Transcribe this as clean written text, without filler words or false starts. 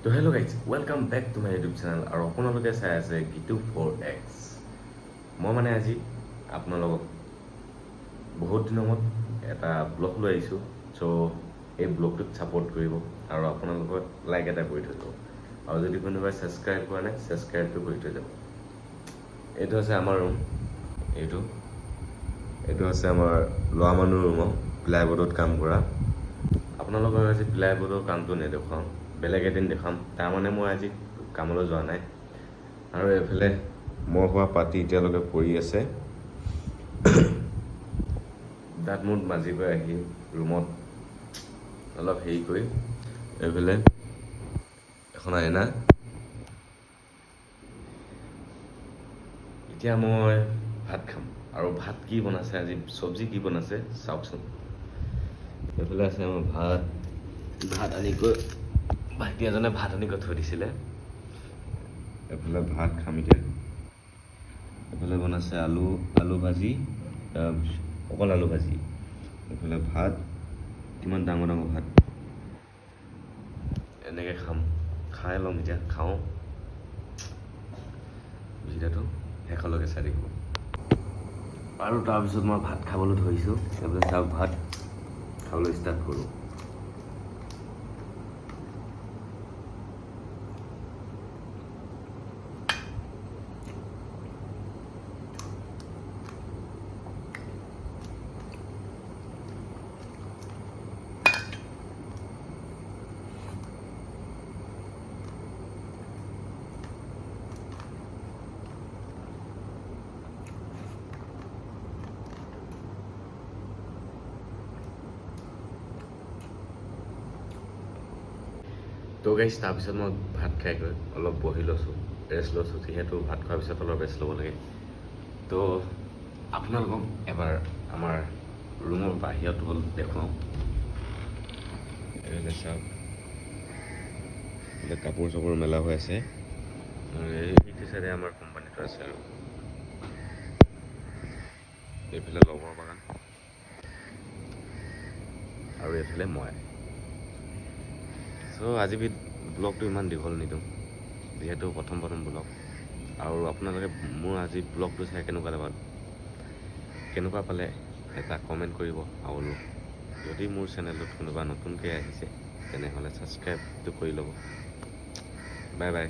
তো hello' guys welcome back to my YouTube channel আৰু আপোনালোকে চাই আছে গিটু 4X। মই মানে আজি আপোনালোকক বহুত দিনৰ মূৰত এটা ব্লগ লৈ আহিছোঁ। চ' এই ব্লগটোত ছাপোৰ্ট কৰিব আৰু আপোনালোকক লাইক এটা কৰি থৈ যাব আৰু যদি কোনোবাই ছাবস্ক্ৰাইব কৰা নাই ছাবস্ক্ৰাইবটো কৰি থৈ যাব। এইটো আছে আমাৰ ৰুম, এইটো আছে আমাৰ ল'ৰা মানুহৰ ৰুম, প্লাইবৰ্ডত কাম কৰা। আপোনালোকক আজি প্লাইবৰ্ডৰ কামটো নেদেখুৱাওঁ, বেলেগ এদিন দেখাম। তাৰমানে মই আজি কামলৈ যোৱা নাই আৰু এইফালে মই হোৱা পাতি এতিয়ালৈকে পৰি আছে। দাঁত মুখ মাজি গৈ আহি ৰুমত অলপ হেৰি কৰি এইফালে এখন আইনা। এতিয়া মই ভাত খাম আৰু ভাত কি বনাইছে আজি, চব্জি কি বনাইছে চাওকচোন। এইফালে আছে আমাৰ ভাত আনি গৈ ভাইটি এজনে ভাত আনি গৈ থৈ দিছিলে। এইফালে ভাত খাম এতিয়া। এইফালে বনাইছে আলু ভাজি, অকল আলু ভাজি। এইফালে ভাত, কিমান ডাঙৰ ডাঙৰ ভাত। এনেকৈ খাই ল'ম এতিয়া, খাওঁ। ভিডিঅ'টো শেষলৈকে চাই থাকিব আৰু তাৰপিছত মই ভাত খাবলৈ ধৰিছোঁ। এইফালে চাওক, ভাত খাবলৈ ষ্টাৰ্ট কৰোঁ। তো গাইজ তাৰপিছত মই ভাত খাই গৈ অলপ বহি লৈছোঁ, ৰেষ্ট লৈছোঁ। যিহেতু ভাত খোৱাৰ পিছত অলপ ৰেষ্ট ল'ব লাগে। তো আপোনালোকক এবাৰ আমাৰ ৰুমৰ বাহিৰত হ'ল দেখুৱাওঁ। এইফালে চাওক, এইফালে কাপোৰ চাপোৰ মেলা হৈ আছে আৰু এইটো চাইডে আমাৰ কোম্পানীটো আছে আৰু এইফালে লগৰ বাগান আৰু এইফালে মই। চ' আজি ব্লগটো ইমান দীঘল নিদিওঁ, যিহেতু প্ৰথম ব্লগ। আৰু আপোনালোকে মোৰ আজি ব্লগটো চাই কেনেকুৱা পালে এটা কমেণ্ট কৰিব। আৰু যদি মোৰ চেনেলটোত কোনোবা নতুনকৈ আহিছে তেনেহ'লে ছাবস্ক্ৰাইবটো কৰি ল'ব। Bye bye.